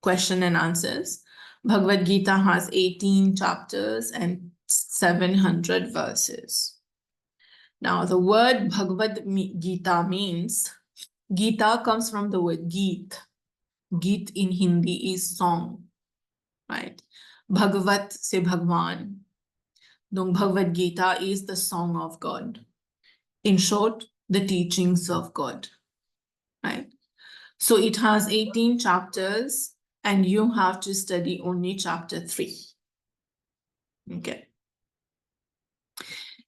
question and answers. Bhagavad Gita has 18 chapters and 700 verses. Now, the word Bhagavad Gita means, Gita comes from the word Geet. Geet in Hindi is song, right? Bhagavat se Bhagwan. Donc, Bhagavad Gita is the song of God. In short, the teachings of God, right? So it has 18 chapters and you have to study only chapter 3. Okay.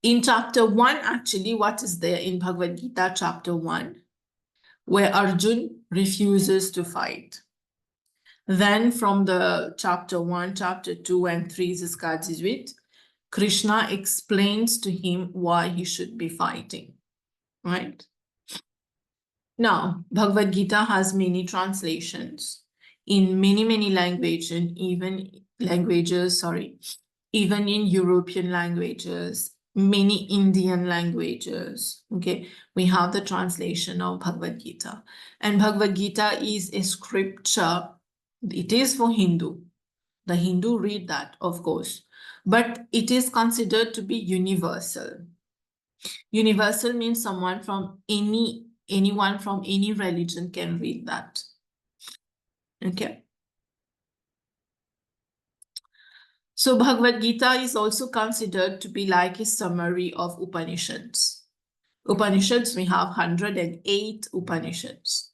In chapter 1, actually, what is there in Bhagavad Gita chapter 1? Where Arjun refuses to fight. Then from the chapter 1, chapter 2 and 3, jusqu'à 18, Krishna explains to him why he should be fighting, right? Now, Bhagavad Gita has many translations in many languages, even in European languages, many Indian languages. Okay, we have the translation of Bhagavad Gita. And Bhagavad Gita is a scripture. It is for Hindu. The Hindu read that, of course. But it is considered to be universal. Universal means anyone from any religion can read that. Okay. So Bhagavad Gita is also considered to be like a summary of Upanishads. Upanishads, we have 108 Upanishads.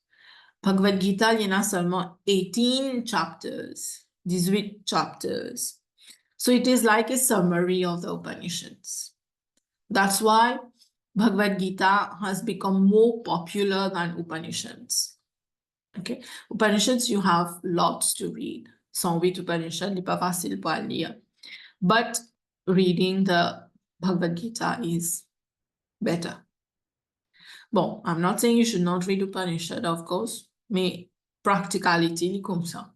Bhagavad Gita, il y en a seulement 18 chapters, 18 chapters. So it is like a summary of the Upanishads. That's why Bhagavad Gita has become more popular than Upanishads. Okay, Upanishads, you have lots to read. 108 Upanishads, n'est pas facile pour lire. But reading the Bhagavad Gita is better. Bon, I'm not saying you should not read Upanishad, of course, mais practicality, comme ça.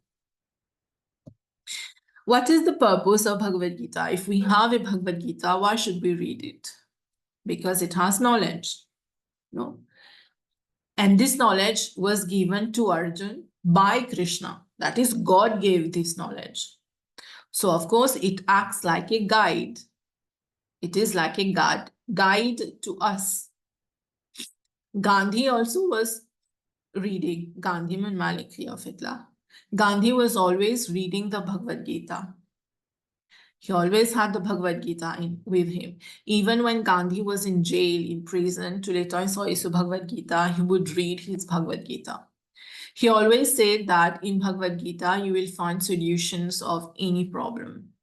What is the purpose of Bhagavad Gita? If we have a Bhagavad Gita, why should we read it? Because it has knowledge, no? And this knowledge was given to Arjun by Krishna. That is, God gave this knowledge. So, of course, it acts like a guide. It is like a guide to us. Gandhi also was reading. Gandhi mein Malik of Hitler. Gandhi was always reading the Bhagavad Gita. He always had the Bhagavad Gita with him. Even when Gandhi was in jail, in prison, to les temps il saw Bhagavad Gita, he would read his Bhagavad Gita. He always said that in Bhagavad Gita, you will find solutions of any problem.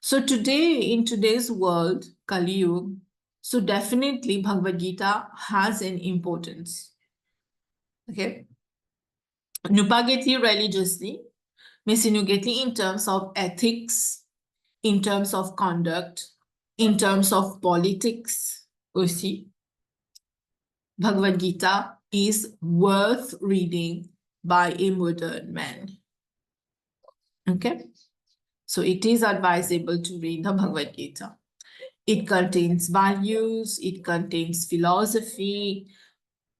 So today, in today's world, Kali Yuga, so definitely Bhagavad Gita has an importance. Okay? Nous pas get it religiously, mais si nous get it in terms of ethics, in terms of conduct, in terms of politics aussi, Bhagavad Gita is worth reading by a modern man. Okay? So it is advisable to read the Bhagavad Gita. It contains values, it contains philosophy.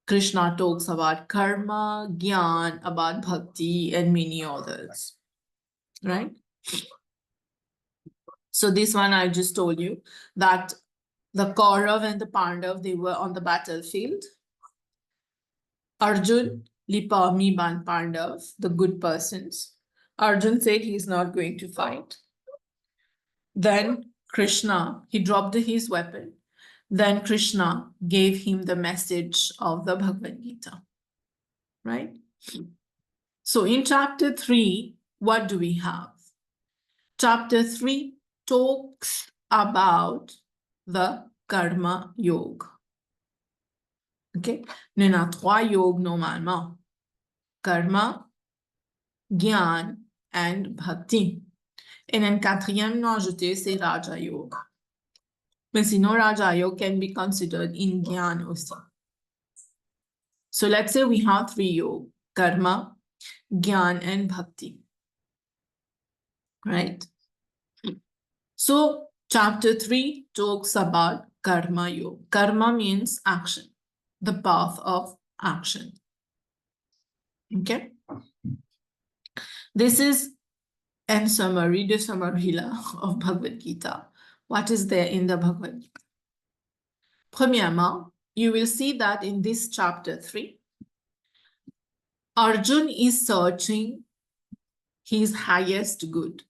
Krishna talks about karma, gyan, about bhakti, and many others. Right? So this one I just told you that the Kaurav and the Pandav, they were on the battlefield. Arjun, Lipami Ban Pandav, the good persons. Arjun said he's not going to fight. Then Krishna, he dropped his weapon. Then Krishna gave him the message of the Bhagavad Gita. Right? So in chapter 3, what do we have? Chapter 3 talks about the Karma Yoga. Okay? Nous avons 3 yogas normalement. Karma, Gyan, and Bhakti. And then 4e, nous ajouté, c'est Raja Yoga. But sinon, Raja Yoga can be considered in Gyan also. So let's say we have 3 yoga, Karma, Gyan, and Bhakti. Right? So chapter 3 talks about Karma Yoga. Karma means action, the path of action. Okay? This is a summary, the summary of Bhagavad Gita. What is there in the Bhagavad Gita? Premièrement, you will see that in this chapter 3, Arjun is searching his highest good.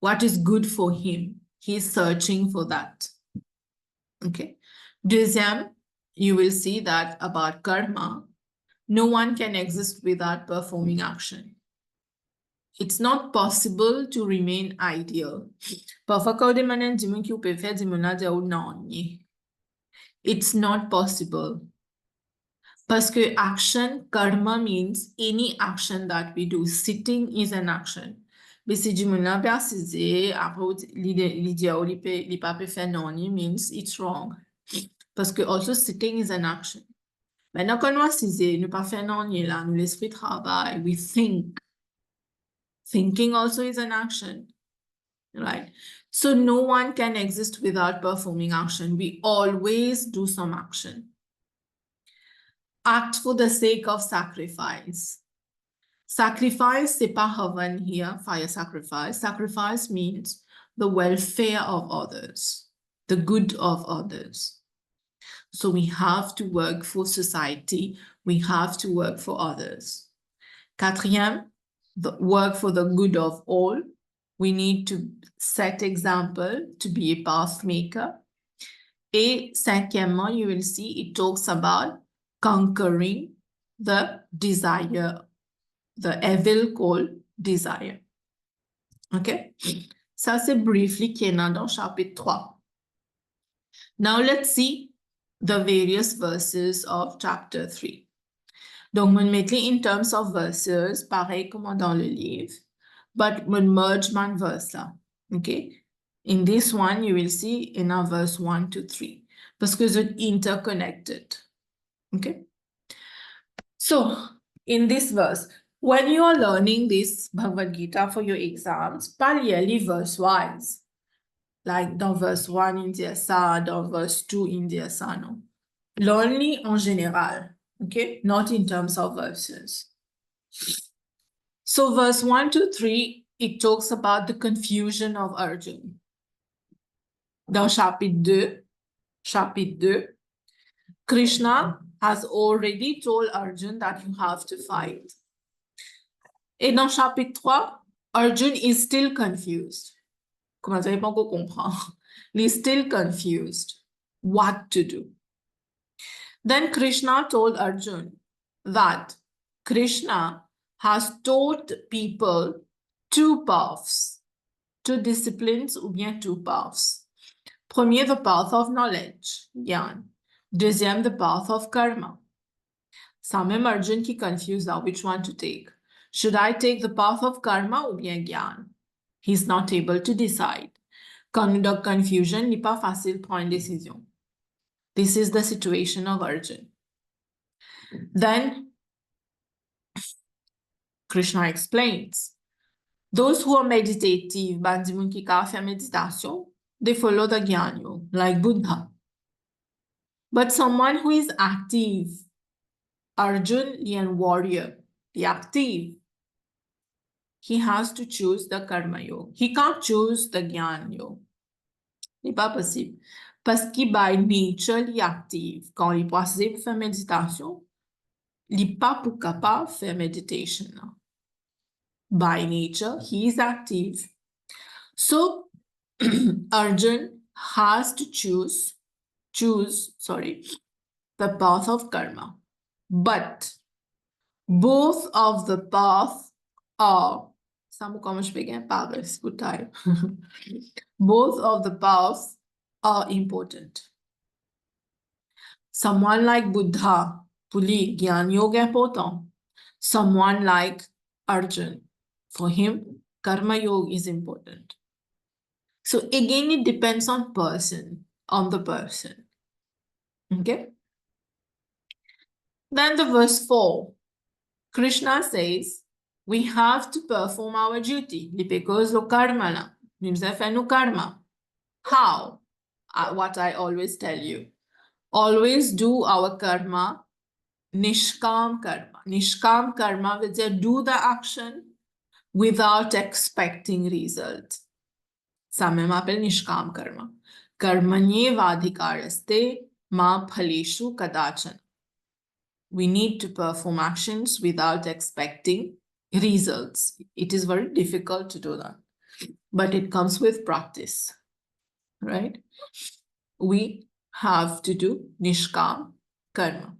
What is good for him? He is searching for that. Okay. Deuxième, you will see that about karma, no one can exist without performing action. It's not possible to remain ideal. It's not possible. Parce que action, karma means any action that we do. Sitting is an action. Mais si du moun nan pe asize, apre li di ou li pa pe fe noni means it's wrong. Parce que also sitting is an action. Maintenant quand nous asize, nous pa fe noni la, nous l'esprit travail, we think. Thinking also is an action, right? So no one can exist without performing action. We always do some action. Act for the sake of sacrifice. Sacrifice, c'est pas havan here, fire sacrifice. Sacrifice means the welfare of others, the good of others. So we have to work for society. We have to work for others. Quatrième, work for the good of all. We need to set example to be a path maker. Et cinquièmement, you will see it talks about conquering the desire, the evil called desire. Okay? Ça, c'est briefly qu'il y en a dans chapitre 3. Now, let's see the various verses of chapter 3. Donc, on met in terms of verses, pareil comme dans le livre, but on merge man verse là. Okay? In this one, you will see in our verse 1 to 3, parce que c'est interconnected. Okay? So, in this verse, when you are learning this Bhagavad Gita for your exams, pas really verse-wise. Like dans verse 1, il dit ça, dans verse 2, il dit ça, non. Learn en général, okay? Not in terms of verses. So verse 1 to 3, it talks about the confusion of Arjun. Dans chapitre 2, Krishna has already told Arjun that you have to fight. Et dans chapitre 3, Arjun is still confused. Comment ça, il pas encore comprendre. He's still confused. What to do? Then Krishna told Arjun that Krishna has taught people two paths, two disciplines ou bien two paths. Premier, the path of knowledge, Gyan. Deuxième, the path of karma. Ça même Arjun qui confused now which one to take. Should I take the path of karma ou bien Gyan? He's not able to decide. Quand nous avons confusion, il n'est pas facile de prendre une décision. This is the situation of Arjun. Then Krishna explains, those who are meditative, bandimun ki ka fait meditation, they follow the Gyanyo, like Buddha. But someone who is active, Arjun, the warrior, the active, he has to choose the Karma Yoga. He can't choose the Gyan Yoga. C'est pas possible. Parce que by nature, il est active. Quand il est possible de faire méditation, il n'est pas pour capable de faire meditation. By nature, he is active. So, Arjun has to choose the path of karma. But both of the paths are, both of the paths are important. Someone like Buddha, Puli, Gyan Yoga important. Someone like Arjun, for him, Karma Yoga is important. So again, it depends on the person. Okay? Then the verse 4, Krishna says, we have to perform our duty. Because of karma. Karma. How? What I always tell you. Always do our karma nishkam karma. Nishkam karma means you do the action without expecting result. Samyam appelle nishkam karma. Karmanyevadhikaraste ma phaleshu kadachan. We need to perform actions without expecting results. It is very difficult to do that, but it comes with practice, right? We have to do nishkam karma.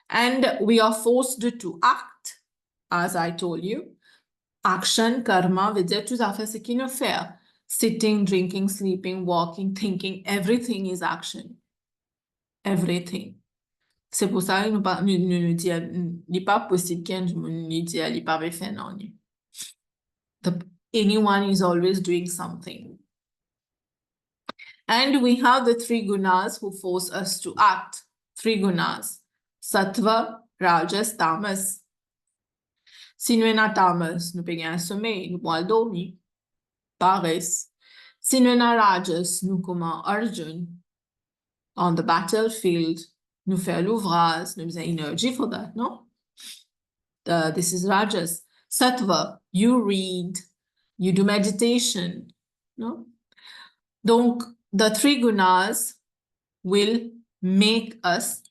And we are forced to act, as I told you. Action, karma, veut dire tout à fait ce qu'il nous fait. Sitting, drinking, sleeping, walking, thinking, everything is action. Everything. C'est pour ça que nous dit, il n'est pas possible qu'un nous dit, il n'est pas fait, non. Anyone is always doing something. And we have the three gunas who force us to act. Three gunas. Sattva, Rajas, Tamas. Si nous sommes tamas, nous payons un sommeil, nous pouvons dormir. Paresse. Si nous sommes Rajas, nous comme Arjun. On the battlefield, nous faisons l'ouvrage, nous avons energy for that, no? This is Rajas. Sattva, you read, you do meditation, no? Donc, the three gunas will make us